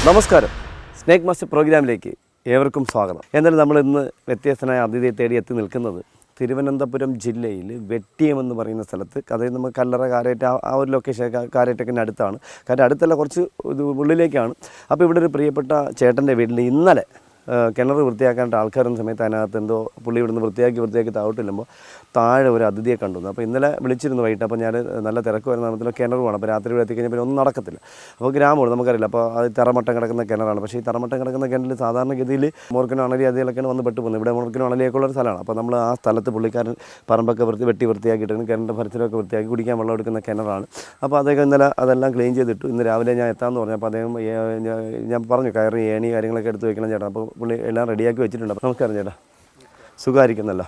നമസ്കാരം, snake master പ്രോഗ്രാമിലേക്ക് ഏവർക്കും സ്വാഗതം. എന്തായാലും നമ്മൾ ഇന്ന് വ്യത്യസ്തനായ അതിഥിയെ തേടി എത്തി നിൽക്കുന്നത് തിരുവനന്തപുരം ജില്ലയിൽ വെട്ടിയം എന്ന് പറയുന്ന സ്ഥലത്ത്. അതായത് നമുക്ക് കല്ലറ കാരേറ്റ ആ ഒരു ലൊക്കേഷൻ കാരേറ്റൊക്കെ അടുത്താണ്. കാരണം അടുത്തല്ല, കുറച്ച് ഉള്ളിലേക്കാണ്. അപ്പോൾ ഇവിടെ ഒരു പ്രിയപ്പെട്ട ചേട്ടൻ്റെ വീട്ടിൽ ഇന്നലെ കിണർ വൃത്തിയാക്കാനായിട്ട് ആൾക്കാരുന്ന സമയത്ത് അതിനകത്ത് എന്തോ പുള്ളി ഇവിടുന്ന് വൃത്തിയാക്കി താഴോട്ടില്ലുമ്പോൾ താഴെ ഒരു അതിഥിയെ കണ്ടു. അപ്പോൾ ഇന്നലെ വിളിച്ചിരുന്നു വൈകിട്ട്. അപ്പോൾ ഞാൻ നല്ല തിരക്ക് വരുന്ന സമയത്തിൽ കിണർ വേണം. അപ്പോൾ രാത്രി ഇവിടെ എത്തിക്കഴിഞ്ഞാൽ പിന്നെ ഒന്നും നടക്കത്തില്ല. അപ്പോൾ ഗ്രാമമാണ്, നമുക്കറിയില്ല. അപ്പോൾ അത് തറമട്ടം കിടക്കുന്ന കിണറാണ്. പക്ഷേ ഈ തറമട്ടം കിടക്കുന്ന കിണറിൽ സാധാരണഗതിയിൽ മോർക്കിനും അണലി അതിലൊക്കെയാണ് വന്ന് പെട്ടു പോകുന്നത്. ഇവിടെ മോർക്കിനും അണലിയൊക്കെയുള്ളൊരു സ്ഥലമാണ്. അപ്പോൾ നമ്മൾ ആ സ്ഥലത്ത് പുള്ളിക്കാരൻ പറമ്പൊക്കെ വൃത്തിയാക്കിയിട്ട് കിണറിൻ്റെ പരിസരമൊക്കെ വൃത്തിയാക്കി കുടിക്കാൻ വെള്ളം എടുക്കുന്ന കിണറാണ്. അപ്പോൾ അദ്ദേഹം ഇന്നലെ അതെല്ലാം ക്ലീൻ ചെയ്തിട്ടു. ഇന്ന് രാവിലെ ഞാൻ എത്താമെന്ന് പറഞ്ഞു. അപ്പോൾ അദ്ദേഹം ഞാൻ പറഞ്ഞു കയറി ഏണി കാര്യങ്ങളൊക്കെ എടുത്ത് വെക്കണം ചേട്ടാ. അപ്പോൾ പുള്ളി എല്ലാം റെഡിയാക്കി വെച്ചിട്ടുണ്ട്. അപ്പോൾ നമസ്കാരം ചേട്ടാ, സുഖമായിരിക്കുന്നല്ലോ?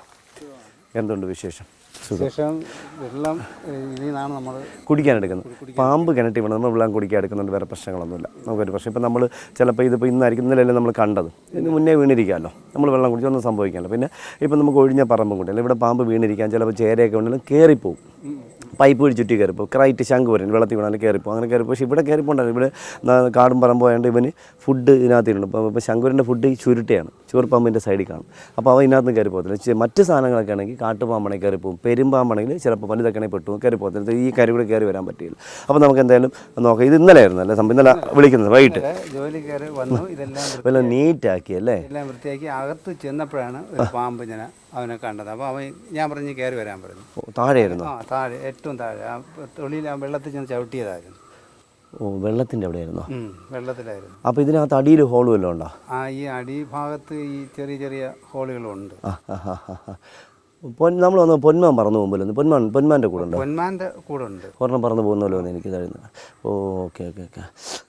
എന്തുണ്ട് വിശേഷം? വെള്ളം ഇതിനാണ് നമ്മൾ കുടിക്കാനെടുക്കുന്നത്. പാമ്പ് കിണറ്റി വേണം നമ്മൾ വെള്ളം കുടിക്കാൻ എടുക്കുന്നുണ്ട്. വേറെ പ്രശ്നങ്ങളൊന്നുമില്ല, നമുക്കൊരു പ്രശ്നം. ഇപ്പം നമ്മൾ ചിലപ്പോൾ ഇതിപ്പോൾ ഇന്നായിരിക്കും, ഇന്നലെയല്ലേ നമ്മൾ കണ്ടത്, ഇതിന് മുന്നേ വീണിരിക്കാമല്ലോ. നമ്മൾ വെള്ളം കുടിച്ചൊന്നും സംഭവിക്കാമല്ലോ. പിന്നെ ഇപ്പം നമുക്ക് ഒഴിഞ്ഞ പറമ്പും കൊണ്ടല്ല ഇവിടെ പാമ്പ് വീണിരിക്കാൻ ചിലപ്പോൾ ചേരയൊക്കെ ഉണ്ടെങ്കിലും കയറിപ്പോവും. പൈപ്പ് വഴി ചുറ്റി കയറിപ്പോൾ ക്രൈറ്റ് ശംഖ് വരും, വെള്ളത്തിൽ വീണാലും കയറിപ്പോൾ അങ്ങനെ കയറിപ്പോൾ. പക്ഷേ ഇവിടെ കയറിപ്പോണ്ടായിരുന്നു. ഇവിടെ കാടും പറമ്പ് പോയാണ്ട് ഇവന് ഫുഡ് ഇതിനകത്തിട്ടുണ്ട്. ഇപ്പോൾ ശംഖുവിൻ്റെ ഫുഡ് ചുരുട്ടയാണ്, ചുവർപ്പാമ്പിൻ്റെ സൈഡിൽ കാണും. അപ്പോൾ അവ ഇതിനകത്ത് കയറി പോകത്തില്ല. മറ്റ് സാധനങ്ങളൊക്കെ ആണെങ്കിൽ കാട്ടുപാമ്പാണെങ്കിൽ കയറിപ്പോവും, പെരുമ്പാമ്പാണെങ്കിൽ ചിലപ്പോൾ വലുതൊക്കെ പെട്ടു കയറി പോകത്തില്ല. ഈ കയറി കൂടെ കയറി വരാൻ പറ്റില്ല. അപ്പോൾ നമുക്ക് എന്തായാലും നോക്കാം. ഇത് ഇന്നലെ ആയിരുന്നു അല്ലേ സംഭവം? ഇന്നലെ വിളിക്കുന്നത് വൈകിട്ട് ജോലി കയറി വന്നു. ഇതെല്ലാം വല്ല നീറ്റാക്കി അല്ലേ? എല്ലാം വൃത്തിയാക്കി അകത്ത് ചെന്നപ്പോഴാണ് ഒരു പാമ്പ് ഞാൻ അവനെ കണ്ടത്. അപ്പോൾ അവൻ ഞാൻ പറഞ്ഞ് കയറി വരാൻ പറഞ്ഞു. താഴെയായിരുന്നു? ആ താഴെ, ഏറ്റവും താഴെ ആ തൊളിയിൽ ആ വെള്ളത്തിൽ ചെന്ന് ചവിട്ടിയതായിരുന്നു. ഓ, വെള്ളത്തിൻ്റെ അവിടെയായിരുന്നോ? വെള്ളത്തിലായിരുന്നു. അപ്പോൾ ഇതിനകത്ത് അടിയിൽ ഹോൾ വല്ലതും ഉണ്ടോ? ആ ഈ അടിഭാഗത്ത് ഈ ചെറിയ ചെറിയ ഹോളുകളുണ്ട്. നമ്മൾ വന്ന് പൊന്മാൻ പറന്നു പോകുമ്പോൾ പൊന്മാൻ്റെ കൂടെ ഉണ്ടോ? പൊന്മാൻ്റെ കൂടെ ഉണ്ട്. ഒരെണ്ണം പറന്ന് പോകുന്നല്ലോ എന്ന് എനിക്ക് തരുന്നത്. ഓക്കെ.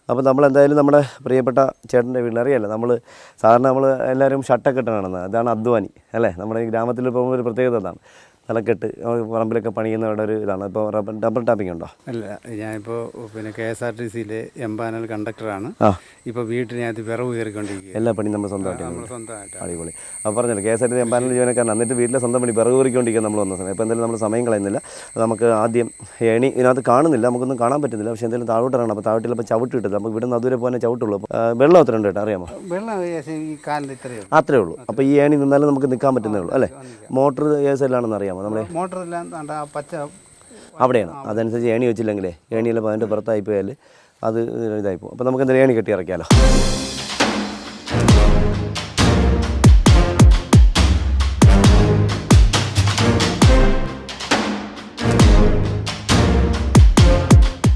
അപ്പോൾ നമ്മളെന്തായാലും നമ്മുടെ പ്രിയപ്പെട്ട ചേട്ടൻ്റെ വീട്ടിൽ അറിയാമല്ലോ, നമ്മൾ സാധാരണ നമ്മൾ എല്ലാവരും ഷട്ടൊക്കെ ഇട്ട് കാണുന്നത്. അതാണ് അധ്വാനി അല്ലേ? നമ്മുടെ ഈ ഗ്രാമത്തിൽ പോകുമ്പോൾ ഒരു പ്രത്യേകത അതാണ്. തലക്കെട്ട് പറമ്പിലൊക്കെ പണിയുന്നവരുടെ ഒരു ഇതാണ്. ഇപ്പോൾ ഡബിൾ ടാപ്പിംഗ് ഉണ്ടോ? അല്ല, ഞാനിപ്പോൾ പിന്നെ KSRTCയിലെ എംപാനൽ കണ്ടക്ടറാണ്. ഇപ്പോൾ വീട്ടിനകത്ത് വിറവ് കയറിക്കൊണ്ടിരിക്കുക. എല്ലാ പണിയും നമ്മൾ സ്വന്തമായിട്ട്. സ്വന്തമായിട്ട്. അടിപൊളി. അപ്പോൾ പറഞ്ഞല്ലോ KSRTC എംപാനൽ ജീവനക്കാരൻ എന്നിട്ട് വീട്ടിലെ സ്വന്തം പണി വിറവ് കയറിക്കൊണ്ടിരിക്കുക നമ്മൾ വന്ന സമയം. ഇപ്പോൾ എന്തായാലും നമ്മൾ സമയം കളയുന്നില്ല. നമുക്ക് ആദ്യം ഏണി ഇതിനകത്ത് കാണുന്നില്ല, നമുക്കൊന്നും കാണാൻ പറ്റുന്നില്ല. പക്ഷേ എന്തെങ്കിലും താഴോട്ടിറങ്ങണം. അപ്പോൾ താഴോട്ടിൽ ചവിട്ട് കിട്ടില്ല. നമുക്ക് ഇവിടെ നിന്ന് അതുവരെ പോകാൻ ചവിട്ടുള്ളൂ. വെള്ളം എത്ര ഉണ്ട് കേട്ടോ അറിയാമോ? വെള്ളം ഈ കാലിൻ്റെ ഇത്രയും അത്രേ ഉള്ളൂ. അപ്പോൾ ഈ ഏണി നിന്നാലും നമുക്ക് നിൽക്കാൻ പറ്റുന്നേ ഉള്ളൂ അല്ലേ? മോട്ടർ ഏത് സൈഡിലാണെന്ന് അറിയാമോ? നമ്മളെ മോട്ടറെല്ലാം പച്ച അവിടെയാണ്. അതനുസരിച്ച് ഏണി വെച്ചില്ലെങ്കിലേ ഏണിയെല്ലാം അതിൻ്റെ പുറത്തായി പോയാൽ അത് ഇതായിപ്പോൾ. അപ്പോൾ നമുക്ക് എന്തായാലും ഏണി കെട്ടി ഇറക്കിയാലോ?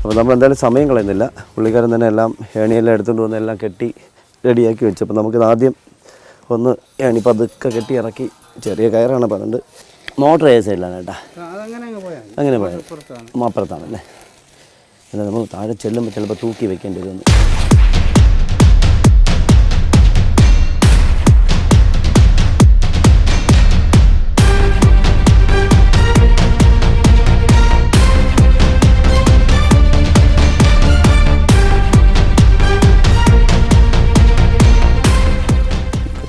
അപ്പോൾ നമ്മൾ എന്തായാലും സമയം കളയുന്നില്ല. പുള്ളിക്കാരൻ തന്നെ എല്ലാം ഏണിയെല്ലാം എടുത്തുകൊണ്ട് വന്ന് എല്ലാം കെട്ടി റെഡിയാക്കി വെച്ചു. അപ്പോൾ നമുക്കിത് ആദ്യം ഒന്ന് ഏണി പതുക്കെ കെട്ടി ഇറക്കി. ചെറിയ കയറാണ് പറഞ്ഞിട്ട്. മോട്ടർ ഏത് സൈഡിലാണ് കേട്ടാ? അങ്ങനെ പോയാൽ അപ്പുറത്താണല്ലേ? എന്നാൽ നമ്മൾ താഴെ ചെല്ലുമ്പോൾ ചിലപ്പോൾ തൂക്കി വെക്കേണ്ടി വരുന്നു.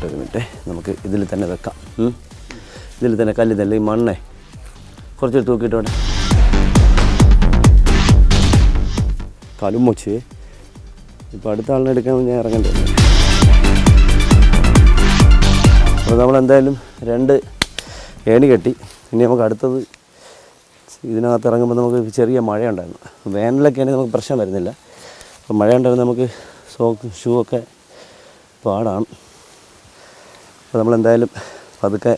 ഒരു മിനിറ്റ്, നമുക്ക് ഇതിൽ തന്നെ വെക്കാം. ഇതിൽ തന്നെ കല്ല് തന്നെ ഈ മണ്ണേ കുറച്ച് തൂക്കിയിട്ടോടെ കലും മുച്ച്. ഇപ്പോൾ അടുത്ത ആളിനെ എടുക്കാൻ ഞാൻ ഇറങ്ങേണ്ടി വന്നു. അപ്പോൾ നമ്മളെന്തായാലും 2 ഏണി കെട്ടി. ഇനി നമുക്ക് അടുത്തത് ഇതിനകത്ത് ഇറങ്ങുമ്പോൾ നമുക്ക് ചെറിയ മഴയുണ്ടായിരുന്നു. വേനലൊക്കെ ആണെങ്കിൽ നമുക്ക് പ്രശ്നം വരുന്നില്ല. അപ്പോൾ മഴ ഉണ്ടായിരുന്നു, നമുക്ക് ഷൂ ഒക്കെ പാടാണ്. അപ്പോൾ നമ്മളെന്തായാലും പതുക്കെ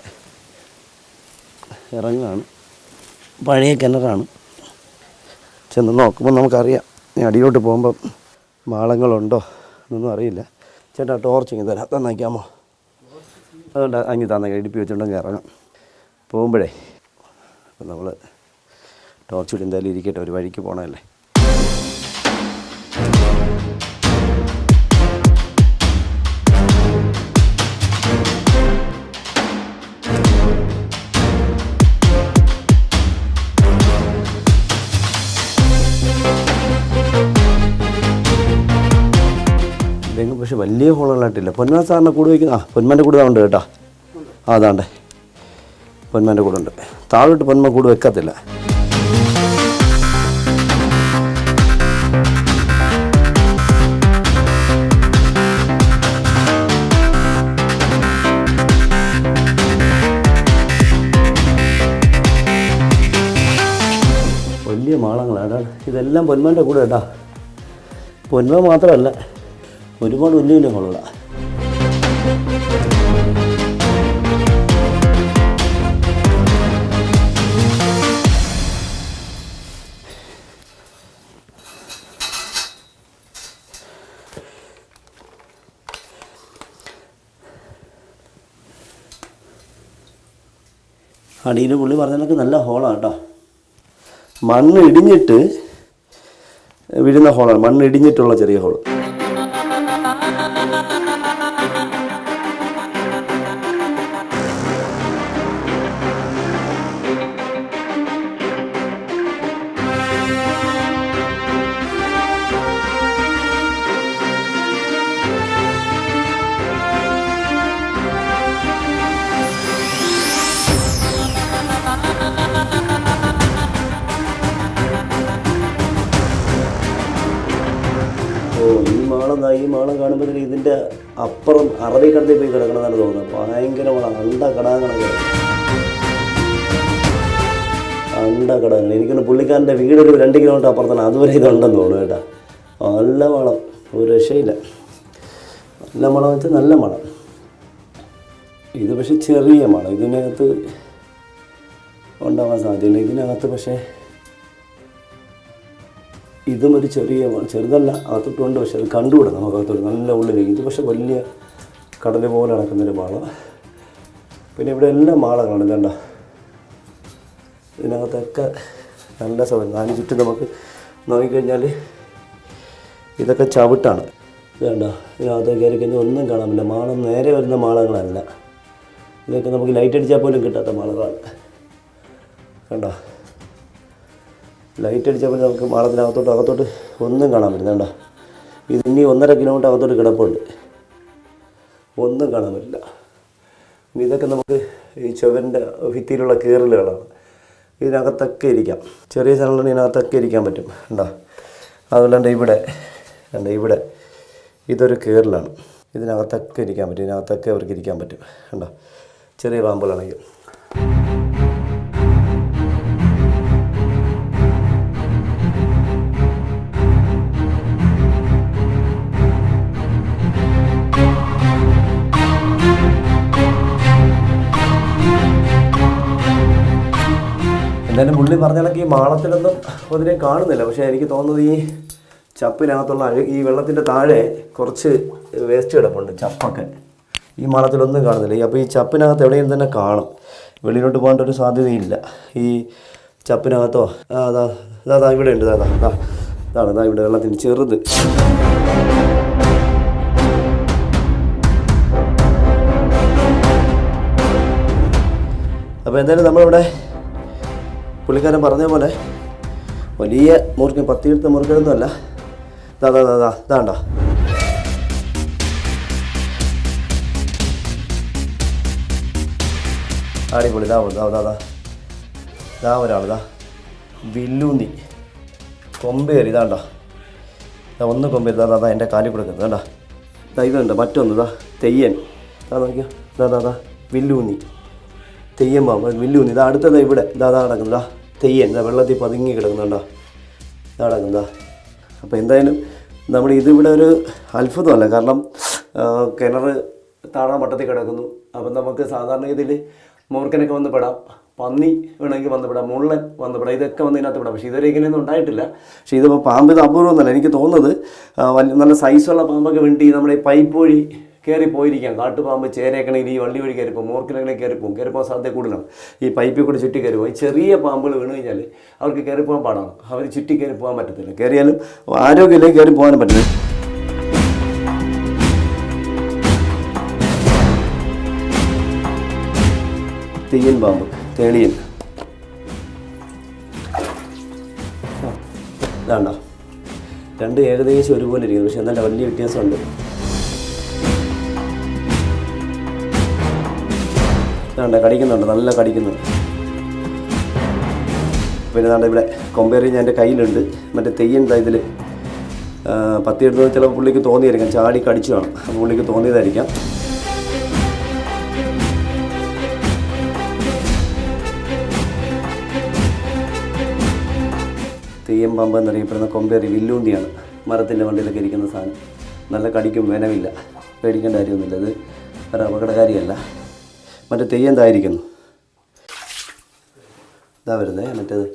ഇറങ്ങുകയാണ്. പഴയ കിണറാണ്. ചെന്ന് നോക്കുമ്പോൾ നമുക്കറിയാം. ഇനി അടിയോട്ട് പോകുമ്പം മാളങ്ങളുണ്ടോ എന്നൊന്നും അറിയില്ല. ചേട്ടാ ടോർച്ച് ഇങ്ങനെ തരാം, തന്നേക്കാമോ? അതുകൊണ്ട് അങ്ങ് തന്നെ ഇടുപ്പി വെച്ചിട്ടുണ്ടെങ്കിൽ ഇറങ്ങാം പോകുമ്പോഴേ. അപ്പം നമ്മൾ ടോർച്ച് ഇട്ട് എന്തായാലും ഇരിക്കട്ടെ, ഒരു വഴിക്ക് പോകണമല്ലേ. പക്ഷെ വലിയ ഹോളുകളായിട്ടില്ല. പൊന്മാൻ സാറിനെ കൂട് വയ്ക്കുന്ന പൊന്മാൻ്റെ കൂട് ഉണ്ട് കേട്ടോ. അതാണ്ടേ പൊന്മാൻ്റെ കൂടുണ്ട്. താഴോട്ട് പൊന്മ കൂട് വെക്കത്തില്ല. ഇതെല്ലാം പൊന്മാൻ്റെ കൂടെ കേട്ടോ. പൊന്മ മാത്രമല്ല, ഒരുപാട് വലിയ വലിയ ഹോളുകളാണ്. അടിയിൽ പുള്ളി പറഞ്ഞതൊക്കെ നല്ല ഹോളാണ് കേട്ടോ. മണ്ണ് ഇടിഞ്ഞിട്ട് വീഴുന്ന ഹോളാണ്, മണ്ണ് ഇടിഞ്ഞിട്ടുള്ള ചെറിയ ഹോള്. ഈ മാളം കാണുമ്പോഴത്തേക്ക് ഇതിൻ്റെ അപ്പുറം അറബിക്കടത്തിൽ പോയി കിടക്കണമെന്നാണ് തോന്നുന്നത്. ഭയങ്കര മണം, കടകങ്ങൾ. എനിക്കൊന്ന് പുള്ളിക്കാരൻ്റെ വീടൊരു 2 കിലോമീറ്റർ അപ്പുറത്താണ്, അതുവരെ ഇതുണ്ടെന്ന് തോന്നുന്നു കേട്ടോ. നല്ല മണം, ഒരു രക്ഷയില്ല. നല്ല മണം വെച്ചാൽ നല്ല മണം. ഇത് പക്ഷേ ചെറിയ മണം, ഇതിനകത്ത് ഉണ്ടാവാൻ സാധ്യതയില്ല. ഇതിനകത്ത് പക്ഷേ ഇതും ഒരു ചെറുതല്ല, അകത്തോട്ടുണ്ട്. പക്ഷെ അത് കണ്ടുകൂടാ നമുക്ക് അകത്തോട്ട്, നല്ല ഉള്ളിലേക്ക്. ഇത് പക്ഷെ വലിയ കടൽ പോലെ നടക്കുന്നൊരു മാള. പിന്നെ ഇവിടെ എല്ലാം മാളകളാണ്. ഇതേണ്ട, ഇതിനകത്തൊക്കെ നല്ല സൗകര്യം. 4 ചുറ്റും നമുക്ക് നോക്കിക്കഴിഞ്ഞാൽ ഇതൊക്കെ ചവിട്ടാണ്. ഇതേണ്ട, ഇതിനകത്ത് കയറി കഴിഞ്ഞാൽ ഒന്നും കാണാൻ പറ്റില്ല. മാളം നേരെ വരുന്ന മാളങ്ങളല്ല, ഇതൊക്കെ നമുക്ക് ലൈറ്റ് അടിച്ചാൽ പോലും കിട്ടാത്ത മാളകളാണ്. കണ്ടോ, ലൈറ്റ് അടിച്ചാൽ പോലും നമുക്ക് മാളത്തിനകത്തോട്ട് ഒന്നും കാണാൻ പറ്റില്ല. കണ്ടോ, ഇത് ഇനി 1.5 കിലോമീറ്റർ അകത്തോട്ട് കിടപ്പുണ്ട്, ഒന്നും കാണാൻ പറ്റില്ല. ഇതൊക്കെ നമുക്ക് ഈ ചുവരിൻ്റെ ഭിത്തിയിലുള്ള കീറലുകളാണ്. ഇതിനകത്തൊക്കെ ഇരിക്കാം, ചെറിയ സ്ഥലങ്ങളിൽ ഇതിനകത്തൊക്കെ ഇരിക്കാൻ പറ്റും. കണ്ടോ, അതുപോലെ ഇവിടെ ഇതൊരു കീറലാണ്. ഇതിനകത്തൊക്കെ ഇരിക്കാൻ പറ്റും, ഇതിനകത്തൊക്കെ അവർക്ക് ഇരിക്കാൻ പറ്റും. കണ്ടോ, ചെറിയ പാമ്പുകളാണെങ്കിൽ. എന്തായാലും പുള്ളി പറഞ്ഞ കണക്ക് ഈ മാളത്തിലൊന്നും അതിനെ കാണുന്നില്ല. പക്ഷേ എനിക്ക് തോന്നുന്നത് ഈ ചപ്പിനകത്തുള്ള ഈ വെള്ളത്തിൻ്റെ താഴെ കുറച്ച് വേസ്റ്റ് കിടപ്പുണ്ട്, ചപ്പൊക്കെ. ഈ മാളത്തിലൊന്നും കാണുന്നില്ല. അപ്പോൾ ഈ ചപ്പിനകത്ത് എവിടെയും തന്നെ കാണും. വെളിയിലോട്ട് പോകേണ്ട ഒരു സാധ്യതയില്ല ഈ ചപ്പിനകത്തോ. അതാ ഇവിടെ ഉണ്ട്, ഇതാണ് ഇവിടെ വെള്ളത്തിന് ചെറുത്. അപ്പോൾ എന്തായാലും നമ്മളിവിടെ പുള്ളിക്കാരൻ പറഞ്ഞ പോലെ വലിയ മുറുക്കൻ, 10 എടുത്ത മുറുക്കനൊന്നുമല്ല. ഇതാണ്ടോ, അടിപൊളി. ഒരാൾ വില്ലൂന്നി കൊമ്പേറി. ഇതാണ്ടോ, ഒന്ന് കൊമ്പേറി. എൻ്റെ കാലിൽ കൊടുക്കുന്നത് കണ്ടോ. ഇതുണ്ട് മറ്റൊന്ന്, തെയ്യൻ. നോക്കിയോ, വില്ലൂന്നി, തെയ്യം പാമ്പ്, വില്ലൂന്നി. ഇതാ അടുത്തത് ഇവിടെ കിടക്കുന്നതാ തെയ്യൻ. വെള്ളത്തിൽ പതുങ്ങി കിടക്കുന്നുണ്ടോ, കിടക്കുന്നതാ. അപ്പോൾ എന്തായാലും നമ്മൾ ഇതിവിടെ ഒരു അത്ഭുതമല്ല. കാരണം കിണർ താഴെ മട്ടത്തിൽ കിടക്കുന്നു. അപ്പം നമുക്ക് സാധാരണ ഇതിൽ മൂർക്കനൊക്കെ വന്ന് പെടാം, പന്നി വേണമെങ്കിൽ വന്ന് പെടാം, മുള്ളൻ വന്ന് പെടാം, ഇതൊക്കെ വന്ന് ഇതിനകത്ത് പെടാം. പക്ഷേ ഇതുവരെ ഇങ്ങനെയൊന്നും ഉണ്ടായിട്ടില്ല. പക്ഷേ ഇതിപ്പോൾ പാമ്പ് ഇത് അപൂർവമൊന്നുമല്ല. എനിക്ക് തോന്നുന്നത് നല്ല സൈസുള്ള പാമ്പൊക്കെ വേണ്ടി നമ്മുടെ ഈ പൈപ്പ് വഴി കയറി പോയിരിക്കാം. കാട്ടുപാമ്പ് ചേരേക്കണെങ്കിൽ ഈ വള്ളി വഴി കയറിപ്പോകും, മൂർക്കിനെങ്ങനെ കയറിപ്പോകാൻ സാധ്യത കൂടുതലാണ്. ഈ പൈപ്പിൽ കൂടി ചുറ്റി കയറി പോകും. ഈ ചെറിയ പാമ്പുകൾ വീണ് കഴിഞ്ഞാൽ അവർക്ക് കയറിപ്പോകാൻ പാടാണ്. അവർ ചുറ്റി കയറി പോകാൻ പറ്റത്തില്ല. കയറിയാലും ആരോഗ്യമില്ലെങ്കിൽ കയറി പോകാനും പറ്റില്ല. തെയ്യൻ പാമ്പ്, തേളിയൻ. ഇതാണ്ടോ, രണ്ട് ഏകദേശം ഒരുപോലെ ഇരിക്കുന്നു. പക്ഷെ എന്നാലും വലിയ വ്യത്യാസമുണ്ട്. കടിക്കുന്നുണ്ട്, നല്ല കടിക്കുന്നുണ്ട്. പിന്നെ ദാണ്ട ഇവിടെ കൊമ്പേറി ഞാൻ എൻ്റെ കയ്യിലുണ്ട്. മറ്റേ തെയ്യൻ ഇതിൽ 10 എടുത്ത് ചിലപ്പോൾ പുള്ളിക്ക് തോന്നിയായിരിക്കാം, ചാടി കടിച്ചു കാണും. അപ്പോൾ പുള്ളിക്ക് തോന്നിയതായിരിക്കാം. തെയ്യം പാമ്പ് എന്നറിയപ്പെടുന്ന കൊമ്പേറി വില്ലൂന്തിയാണ്. മരത്തിൻ്റെ വണ്ടിയിലൊക്കെ ഇരിക്കുന്ന സാധനം. നല്ല കടിക്കും, വേനമില്ല, പേടിക്കേണ്ട കാര്യമൊന്നുമില്ല. ഇത് ഒരു അപകടകാരിയല്ല. മറ്റേ തെയ്യം എന്തായിരിക്കുന്നു ഇതാ വരുന്നേ. മറ്റേത്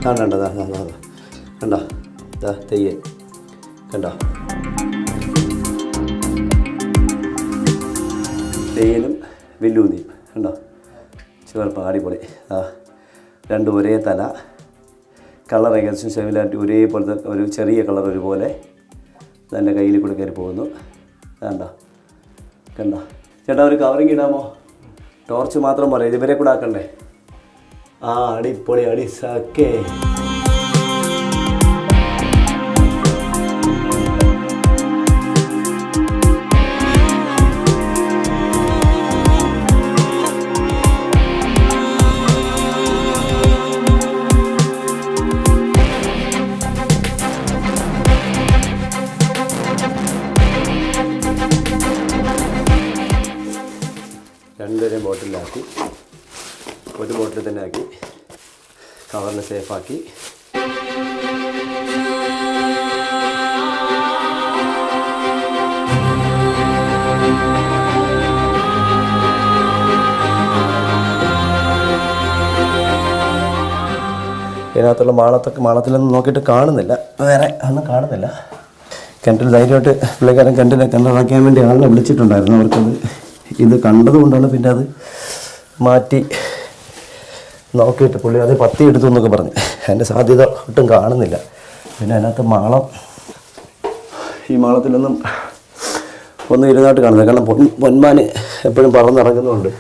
കണ്ടോ കണ്ടോ ഇതാ തെയ്യം കണ്ടോ. തെയ്യനും വില്ലൂന്തിയും കണ്ടോ, ചുവർപ്പം അടിപൊളി. രണ്ടും ഒരേ തല, കളർ ഏകദേശം സെമിലാരിറ്റി ഒരേപോലത്തെ ഒരു ചെറിയ കളർ ഒരുപോലെ എൻ്റെ കയ്യിൽ കൂടെ കയറി പോകുന്നു. കണ്ടോ കണ്ടോ. ചേട്ടാ ഒരു കവറിങ് ഇടാമോ? ടോർച്ച് മാത്രം പറയാം, ഇവരെ കൂടെ ആക്കണ്ടേ? അടിപൊളി അടി സക്കേ. രണ്ടുപേരെയും ബോട്ടിലാക്കി, ഒരു ബോട്ടിൽ തന്നെ ആക്കി, കവറിൽ സേഫാക്കി. ഇതിനകത്തുള്ള മാളത്തിലൊന്നും നോക്കിയിട്ട് കാണുന്നില്ല, വേറെ ഒന്നും കാണുന്നില്ല. കിണറ്റിൽ ധൈര്യമായിട്ട് പുള്ളിക്കാരൻ കിണറാക്കാൻ വേണ്ടി ആളിനെ വിളിച്ചിട്ടുണ്ടായിരുന്നു. അവർക്കത് ഇത് കണ്ടതുകൊണ്ടാണ് പിന്നെ അത് മാറ്റി നോക്കിയിട്ട് പുള്ളി അത് പത്തി എടുത്തു എന്നൊക്കെ പറഞ്ഞു. അതിൻ്റെ സാധ്യത ഒട്ടും കാണുന്നില്ല. പിന്നെ അതിനകത്ത് ഈ മാളത്തിലൊന്നും ഒന്നും ഇരുന്നായിട്ട് കാണുന്നില്ല. കാരണം പൊന്മാൻ എപ്പോഴും പറന്നിറങ്ങുന്നുണ്ട്.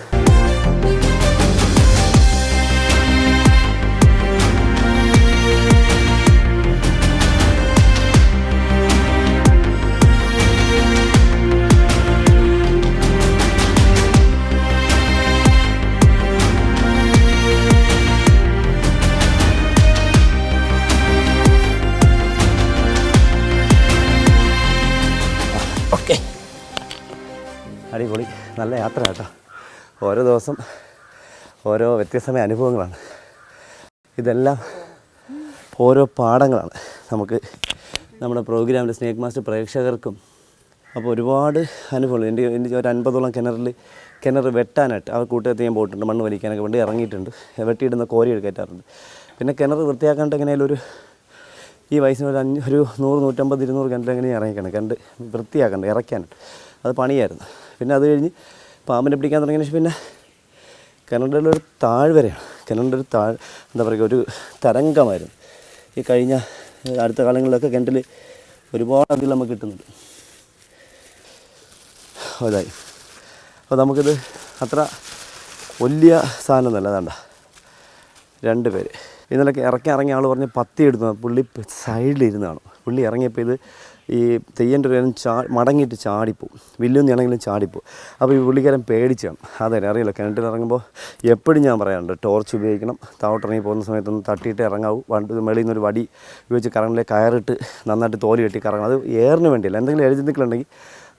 അടിപൊളി, നല്ല യാത്ര കേട്ടോ. ഓരോ ദിവസം ഓരോ വ്യത്യസ്തമായ അനുഭവങ്ങളാണ്. ഇതെല്ലാം ഓരോ പാഠങ്ങളാണ് നമുക്ക് നമ്മുടെ പ്രോഗ്രാമിൽ സ്നേക്ക് മാസ്റ്റർ പ്രേക്ഷകർക്കും. അപ്പോൾ ഒരുപാട് അനുഭവങ്ങൾ. എൻ്റെ ഒരു 50ഓളം കിണർ വെട്ടാനായിട്ട് അവർ കൂട്ടുകെത്തി ഞാൻ പോയിട്ടുണ്ട്. മണ്ണ് വലിക്കാനൊക്കെ വേണ്ടി ഇറങ്ങിയിട്ടുണ്ട്. വെട്ടിയിടുന്ന കോരി കയറ്റാറുണ്ട്. പിന്നെ കിണർ വൃത്തിയാക്കാണ്ട് എങ്ങനെയാലും ഈ വയസ്സിന് ഒരു 100, 150, 200 കിണർ എങ്ങനെയും ഇറങ്ങിക്കണം. വൃത്തിയാക്കണ്ട, ഇറക്കാനുണ്ട്. അത് പണിയായിരുന്നു. പിന്നെ അത് കഴിഞ്ഞ് പാമ്പിനെ പിടിക്കാൻ തുടങ്ങിയ ശേഷം പിന്നെ കിണറിൻ്റെ ഒരു താഴ്വരയാണ്. കിണറിൻ്റെ ഒരു എന്താ പറയുക, ഒരു തരംഗമായിരുന്നു. ഈ കഴിഞ്ഞ അടുത്ത കാലങ്ങളിലൊക്കെ കിണറ്റിൽ ഒരുപാട് അതിൽ നമുക്ക് കിട്ടുന്നുണ്ട്. അതായി അപ്പോൾ നമുക്കിത് അത്ര വലിയ സാധനം ഒന്നുമല്ല. അതാണ്ട 2 പേര് ഇന്നലെ ഇറങ്ങിയ ആൾ പറഞ്ഞ് പത്തി എടുത്തു. പുള്ളി സൈഡിലിരുന്നാണ്. പുള്ളി ഇറങ്ങിയപ്പോൾ ഇത് ഈ തെയ്യൻ്റെ ഒരു മടങ്ങിയിട്ട് ചാടിപ്പോവും. വില്ലുന്നിയാണെങ്കിലും ചാടിപ്പോവും. അപ്പോൾ ഈ പുള്ളിക്കാരൻ പേടിച്ചാണ്. അതെ, അറിയില്ല. കിണറ്റിൽ ഇറങ്ങുമ്പോൾ എപ്പോഴും ഞാൻ പറയാറുണ്ട്, ടോർച്ച് ഉപയോഗിക്കണം. താവട്ടിറങ്ങി പോകുന്ന സമയത്തൊന്ന് തട്ടിയിട്ട് ഇറങ്ങാവൂ. വെളിയിൽ നിന്നൊരു വടി ഉപയോഗിച്ച് കറങ്ങിലേക്ക് കയറിട്ട് നന്നായിട്ട് തോല് കെട്ടി കറങ്ങണം. അത് എയറിന് വേണ്ടിയല്ല. എന്തെങ്കിലും എഴുതിക്കുണ്ടെങ്കിൽ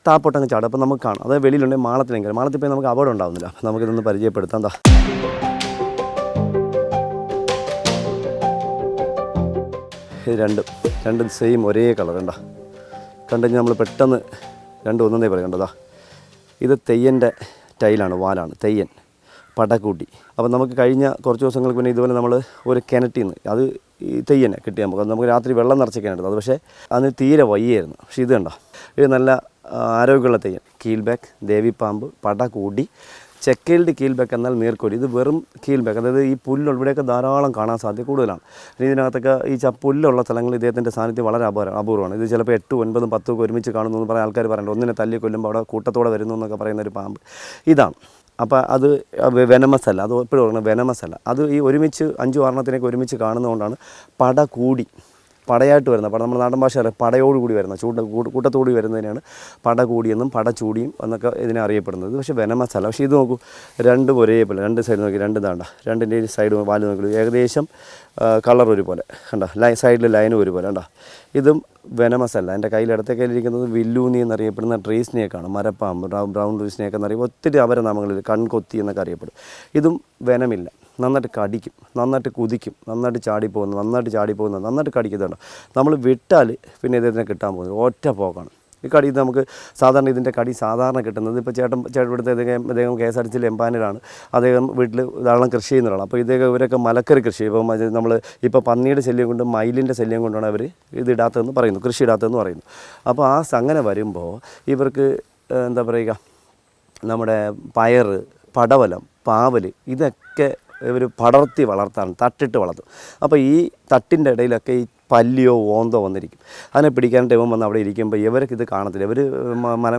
താപ്പൊട്ടങ്ങ് ചാടും. അപ്പോൾ നമുക്ക് കാണാം. അത് വെളിയിലുണ്ടെങ്കിൽ മാളത്തിലെങ്കിലും മാളത്തിൽ പോയി നമുക്ക് അപകടം ഉണ്ടാകുന്നില്ല. അപ്പോൾ നമുക്കിതൊന്ന് പരിചയപ്പെടുത്താം. എന്താ ഇത് രണ്ടും സെയിം ഒരേ കളർ കണ്ടുകഴിഞ്ഞാൽ നമ്മൾ പെട്ടെന്ന് രണ്ടും ഒന്നേ പറയും. കണ്ടതാ, ഇത് തെയ്യൻ്റെ ടൈലാണ്, വാലാണ്. തെയ്യൻ പടക്കൂട്ടി. അപ്പോൾ നമുക്ക് കഴിഞ്ഞ കുറച്ച് ദിവസങ്ങൾക്ക് പിന്നെ ഇതുപോലെ നമ്മൾ ഒരു കിണറ്റിൽ നിന്ന് അത് ഈ തെയ്യനെ കിട്ടിയാൽ നമുക്ക് രാത്രി വെള്ളം നിറച്ച് കിണറ്റത്. അത് പക്ഷേ അതിന് തീരെ വയ്യായിരുന്നു. പക്ഷേ ഇത് കണ്ടോ, ഇത് നല്ല ആരോഗ്യമുള്ള തെയ്യൻ. കീൽബാക്ക്, ദേവിപ്പാമ്പ്, പടക്കൂടി, ചെക്കയിൽഡ് കീൽബാക്ക് എന്നാൽ നീർക്കോലി. ഇത് വെറും കീൽബാക്ക്, അതായത് ഈ പുല്ലുള്ള ഇവിടെയൊക്കെ ധാരാളം കാണാൻ സാധ്യത കൂടുതലാണ്. ഇതിനകത്തൊക്കെ ഈ പുല്ലുള്ള സ്ഥലങ്ങളിൽ ഇദ്ദേഹത്തിൻ്റെ സാന്നിധ്യം വളരെ അപൂർവമാണ്. ഇത് ചിലപ്പോൾ 8, 9, 10 ഒക്കെ ഒരുമിച്ച് കാണുന്നു എന്ന് പറയാൻ ആൾക്കാർ പറയുന്നുണ്ട്. ഒന്നിനെ തല്ലി കൊല്ലുമ്പോൾ അവിടെ കൂട്ടത്തോടെ വരുന്നു എന്നൊക്കെ പറയുന്നൊരു പാമ്പ് ഇതാണ്. അപ്പോൾ അത് വെനമസ് അല്ല. അത് എപ്പോഴും പറയുന്നത് വെനമസ് അല്ല. അത് ഈ ഒരുമിച്ച് 5, 6 ഒരുമിച്ച് കാണുന്നതുകൊണ്ടാണ് പടകൂടി. പടയായിട്ട് വരുന്ന പട നമ്മുടെ നാടൻ ഭാഷ പടയോടുകൂടി വരുന്ന കൂട്ടത്തോടി വരുന്നതിനാണ് പട കൂടിയെന്നും പട ചൂടിയും എന്നൊക്കെ ഇതിനെ അറിയപ്പെടുന്നത്. പക്ഷേ വെനമസ് അല്ല. പക്ഷേ ഇത് നോക്കൂ, രണ്ടും ഒരേപോലെ, രണ്ട് സൈഡ് നോക്കി, രണ്ട് ഇതാണ്ട, രണ്ടിൻ്റെ സൈഡ് വാല് നോക്കി ഏകദേശം കളർ ഒരുപോലെ കണ്ട, സൈഡിൽ ലൈനും ഒരുപോലെ കണ്ട. ഇതും വെനമസ് അല്ല. എൻ്റെ കയ്യിലിടത്തെ കയ്യിലിരിക്കുന്നത് വില്ലൂനി എന്നറിയപ്പെടുന്ന ട്രീ സ്നേക്കാണ്. മരപ്പാമ്പ്, ബ്രൗൺ ട്രീ സ്നേക്ക് എന്നറിയുമ്പോൾ ഒത്തിരി അപരനാമങ്ങളിൽ കൺകൊത്തി എന്നൊക്കെ അറിയപ്പെടും. ഇതും വെനമില്ല. നന്നായിട്ട് കടിക്കും, നന്നായിട്ട് കുതിക്കും, നന്നായിട്ട് ചാടിപ്പോകുന്നു, നന്നായിട്ട് കടിക്കുന്നുണ്ട്. നമ്മൾ വിട്ടാൽ പിന്നെ ഇദ്ദേഹത്തിനെ കിട്ടാൻ പോകുന്നത് ഒറ്റ പോക്കാണ്. ഈ കടി നമുക്ക് സാധാരണ ഇതിൻ്റെ കടി സാധാരണ കിട്ടുന്നത് ഇപ്പോൾ ചേട്ടൻ ഇവിടുത്തെ അദ്ദേഹം KSRTC എംപാനലാണ്. അദ്ദേഹം വീട്ടിൽ ധാരാളം കൃഷി ചെയ്യുന്ന ഒരാളാണ്. അപ്പോൾ ഇവരൊക്കെ മലക്കറി കൃഷി, ഇപ്പം നമ്മൾ ഇപ്പോൾ പന്നിയുടെ ശല്യം കൊണ്ടും മയിലിൻ്റെ ശല്യം കൊണ്ടാണ് അവർ ഇതിടാത്തതെന്ന് പറയുന്നു, കൃഷി ഇടാത്തതെന്ന് പറയുന്നു. അപ്പോൾ അങ്ങനെ വരുമ്പോൾ ഇവർക്ക് എന്താ പറയുക, നമ്മുടെ പയർ, പടവലം, പാവൽ ഇതൊക്കെ ഇവർ പടർത്തി വളർത്താണ്, തട്ടിട്ട് വളർത്തും. അപ്പോൾ ഈ തട്ടിൻ്റെ ഇടയിലൊക്കെ ഈ പല്ലിയോ ഓന്തോ വന്നിരിക്കും. അതിനെ പിടിക്കാനായിട്ട് ഇവൻ വന്ന് അവിടെ ഇരിക്കുമ്പോൾ ഇവർക്ക് ഇത് കാണത്തില്ല. ഇവർ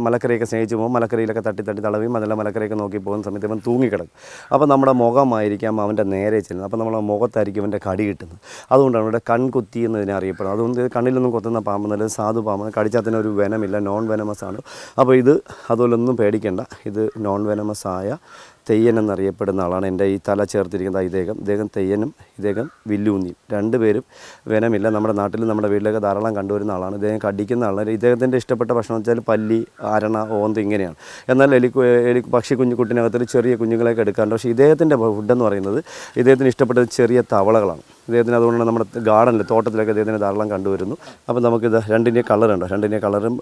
മലക്കറിയൊക്കെ സ്നേഹിച്ച് പോകുമ്പോൾ മലക്കറിയിലൊക്കെ തട്ടി തടവിയും അതെല്ലാം മലക്കറിയൊക്കെ നോക്കി പോകുന്ന സമയത്ത് ഇവൻ തൂങ്ങിക്കിടക്കും. അപ്പോൾ നമ്മുടെ മുഖമായിരിക്കാം അവൻ്റെ നേരെ ചെല്ലുന്നത്. അപ്പോൾ നമ്മുടെ മുഖത്തായിരിക്കും അവൻ്റെ കടി കിട്ടുന്നത്. അതുകൊണ്ടാണ് ഇവിടെ കൺകുത്തി എന്നതിനെ അറിയപ്പെടുന്നത്. അതുകൊണ്ട് കണ്ണിലൊന്നും കൊത്തുന്ന പാമ്പ് നല്ല സാധു പാമ്പ്, കടിച്ചാൽ തന്നെ ഒരു വെനമില്ല, നോൺ വെനമസ് ആണ്. അപ്പോൾ ഇത് അതുപോലൊന്നും പേടിക്കേണ്ട. ഇത് നോൺ വെനമസ് ആയ തെയ്യൻ എന്നറിയപ്പെടുന്ന ആളാണ്. എൻ്റെ ഈ തല ചേർത്തിരിക്കുന്ന ഇദ്ദേഹം തെയ്യനും ഇദ്ദേഹം വില്ലൂന്നിയും, രണ്ടുപേരും വെനമില്ല. നമ്മുടെ നാട്ടിൽ നമ്മുടെ വീട്ടിലൊക്കെ ധാരാളം കണ്ടുവരുന്ന ആളാണ്. ഇദ്ദേഹം കടിക്കുന്ന ആളാണ്. ഇദ്ദേഹത്തിൻ്റെ ഇഷ്ടപ്പെട്ട ഭക്ഷണം വെച്ചാൽ പല്ലി, അരണ, ഓന്ത് ഇങ്ങനെയാണ്. എന്നാൽ പക്ഷി കുഞ്ഞിനകത്തൊരു ചെറിയ കുഞ്ഞുങ്ങളെയൊക്കെ എടുക്കാറുണ്ട്. പക്ഷേ ഇദ്ദേഹത്തിൻ്റെ ഫുഡെന്ന് പറയുന്നത് ഇദ്ദേഹത്തിന് ഇഷ്ടപ്പെട്ടത് ചെറിയ തവളകളാണ്. ഇദ്ദേഹത്തിന് അതുകൊണ്ടാണ് നമ്മുടെ ഗാർഡനിൽ, തോട്ടത്തിലൊക്കെ ഇദ്ദേഹത്തിന് ധാരാളം കണ്ടുവരുന്നു. അപ്പോൾ നമുക്കിത് രണ്ടിൻ്റെ കളറുണ്ട്. രണ്ടിൻ്റെ കളറും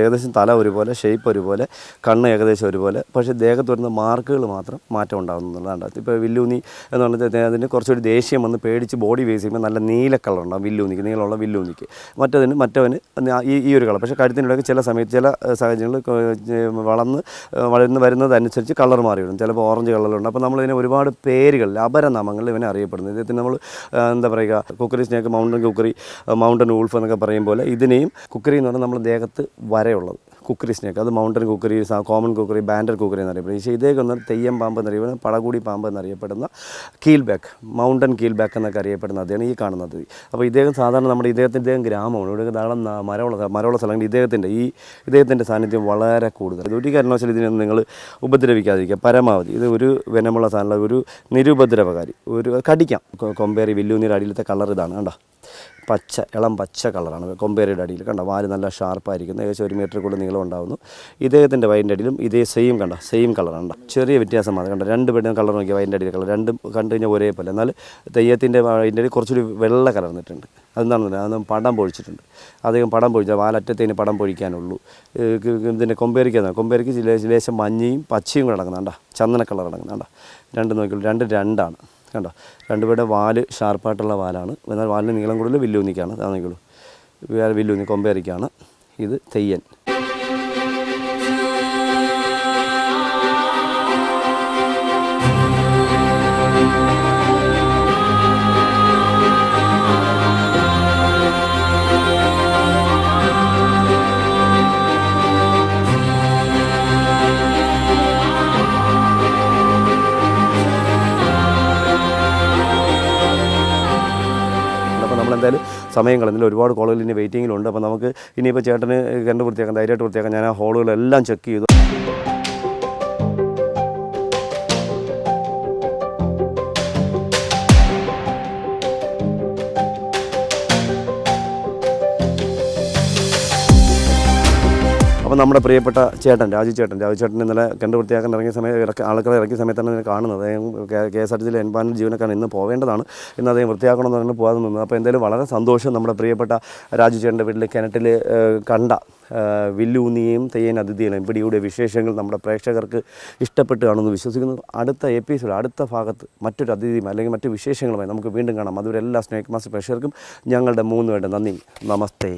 ഏകദേശം തല ഒരുപോലെ, ഷേപ്പ് ഒരുപോലെ, കണ്ണ് ഏകദേശം ഒരുപോലെ. പക്ഷേ ദേഹത്ത് വരുന്ന മാർക്കുകൾ മാത്രം മാറ്റം ഉണ്ടാകുന്നതാണ്. ഇപ്പോൾ വില്ലൂന്നി എന്ന് പറഞ്ഞാൽ അതിന് കുറച്ചൊരു ദേഷ്യം വന്ന് പേടിച്ച് ബോഡി വേസ് ചെയ്യുമ്പോൾ നല്ല നീല കളറുണ്ടാകും വില്ലൂന്നിക്ക്, നീളമുള്ള വില്ലൂന്നിക്ക്. മറ്റവന് ഈ ഒരു കളർ. പക്ഷേ കഴുത്തിനിടയ്ക്ക് ചില സമയത്ത് ചില സാഹചര്യങ്ങളിൽ വരുന്നതനുസരിച്ച് കളർ മാറി വരും. ചിലപ്പോൾ ഓറഞ്ച് കളറിലുണ്ട്. അപ്പോൾ നമ്മളിതിനെ ഒരുപാട് പേരുകളിൽ, അപരനാമങ്ങളിൽ ഇവനെ അറിയപ്പെടുന്നത്. ഇദ്ദേഹത്തിന് നമ്മൾ എന്താ പറയുക, kukri snake, mountain kukri, mountain wolf എന്നൊക്കെ പറയും പോലെ ഇതിനെയും കുക്കറി എന്ന് പറഞ്ഞാൽ നമ്മുടെ ദേഹത്ത് വരയുള്ളത് കുക്കറി സ്നേക്ക്, അത് mountain kukri, common kukri, banded kukri എന്നറിയപ്പെടുന്നത്. പക്ഷേ ഇതേക്ക് വന്നാൽ തെയ്യം പാമ്പ് എന്നറിയപ്പെടുന്ന, പടകൂടി പാമ്പ് എന്നറിയപ്പെടുന്ന കീൽബാക്ക്, മൗണ്ടൻ കീൽബാക്ക് എന്നൊക്കെ അറിയപ്പെടുന്ന അദ്ദേഹമാണ് ഈ കാണുന്നത്. അപ്പോൾ ഇദ്ദേഹം സാധാരണ ഇദ്ദേഹം ഗ്രാമമാണ്. ഇവിടെ ധാരാളം മരമുള്ള സ്ഥലങ്ങളിൽ ഇദ്ദേഹത്തിൻ്റെ സാന്നിധ്യം വളരെ കൂടുതൽ. ഒരു കാരണവശാലും ഇതിനൊന്നും നിങ്ങൾ ഉപദ്രവിക്കാതിരിക്കുക പരമാവധി. ഇത് ഒരു വെനമുള്ള സാധനമുള്ള ഒരു നിരുപദ്രവകാരി, ഒരു കടിക്കാം. കൊമ്പേറി വില്ലൂന്നിയുടെ അടിയിലത്തെ കളർ ഇതാണ് കണ്ടോ, ഇളം പച്ച കളറാണ് കൊമ്പേറിയുടെ അടിയിൽ കണ്ട. വാല് നല്ല ഷാർപ്പായിരിക്കുന്നു, ഏകദേശം 1 മീറ്റർ കൂടുതൽ നീളം ഉണ്ടാകുന്നു. ഇദ്ദേഹത്തിൻ്റെ വയറിൻ്റെ അടിയിലും ഇതേ സെയിം കളറാണ്. ചെറിയ വ്യത്യാസം മാത്രം കണ്ട. രണ്ട് പേരുടെയും കളർ നോക്കിയാൽ വയറിൻ്റെ അടിയിൽ കളർ രണ്ടും കണ്ടു കഴിഞ്ഞാൽ ഒരേപോലെ. എന്നാൽ തെയ്യത്തിൻ്റെ വയറിൻ്റെ അടിയിൽ കുറച്ചൊരു വെള്ള കലർന്നിട്ടുണ്ട്. അതെന്താണെന്നില്ല, അത് പടം പൊഴിച്ചിട്ടുണ്ട്. അദ്ദേഹം പടം പൊഴിച്ചാൽ വാലറ്റത്തേന് പടം പൊഴിക്കാനുള്ളൂ. ഇതിൻ്റെ കൊമ്പേരിക്ക് ലേശം മഞ്ഞയും പച്ചയും കൂടെ അടങ്ങുന്നുണ്ട, ചന്ദന കളർ അടങ്ങുന്നുണ്ട. രണ്ട് നോക്കിയുള്ളൂ, രണ്ടാണ് കണ്ടോ. രണ്ടുപേരുടെ വാല് ഷാർപ്പായിട്ടുള്ള വാലാണ്. എന്നാൽ വാലിന് നീളം കൂടുതൽ വില്ലൂന്നിക്കാണ്. അതാണെങ്കിലൂ വില്ലൂന്നി കൊമ്പേറിക്കാണ്. ഇത് തെയ്യൻ. നമ്മളെന്തായാലും സമയം കളഞ്ഞില്ല, ഒരുപാട് കോളുകൾ ഇനി വെയിറ്റിങ്ങിലുണ്ട്. അപ്പോൾ നമുക്ക് ഇനിയിപ്പോൾ ചേട്ടന് കണ്ട് വൃത്തിയാക്കാം, ധൈര്യമായിട്ട് വൃത്തിയാക്കാം. ഞാൻ ആ ഹോളുകളെല്ലാം ചെക്ക് ചെയ്തു. അപ്പോൾ നമ്മുടെ പ്രിയപ്പെട്ട ചേട്ടൻ രാജു ചേട്ടൻ ഇന്നലെ കണ്ട് വൃത്തിയാക്കാൻ ഇറങ്ങിയ സമയത്ത് ആൾക്കാരെ ഇറക്കിയ സമയത്താണ് ഇതിനെ കാണുന്നത്. അദ്ദേഹം KSRTC എൻപാനൽ ജീവനക്കാരൻ ഇന്ന് പോവേണ്ടതാണ്. ഇന്ന് അദ്ദേഹം വൃത്തിയാക്കണമെന്ന് പറഞ്ഞ് പോകാതെ നിന്നത്. അപ്പോൾ എന്തായാലും വളരെ സന്തോഷം. നമ്മുടെ പ്രിയപ്പെട്ട രാജു ചേട്ടൻ്റെ വീട്ടിൽ കിണറ്റിൽ കണ്ട വില്ലൂന്നിയെയും തെയ്യൻ അതിഥിയെയും പിടിയുടെ വിശേഷങ്ങൾ നമ്മുടെ പ്രേക്ഷകർക്ക് ഇഷ്ടപ്പെട്ട് കാണുമെന്ന് വിശ്വസിക്കുന്നു. അടുത്ത എപ്പിസോഡ്, അടുത്ത ഭാഗത്ത് മറ്റൊരു അതിഥിയും അല്ലെങ്കിൽ മറ്റു വിശേഷങ്ങളുമായി നമുക്ക് വീണ്ടും കാണാം. അതുവരെ എല്ലാ സ്നേക് മാസ്റ്റർ പ്രേക്ഷകർക്കും ഞങ്ങളുടെ 3 പേരുടെ നന്ദി. നമസ്തേ.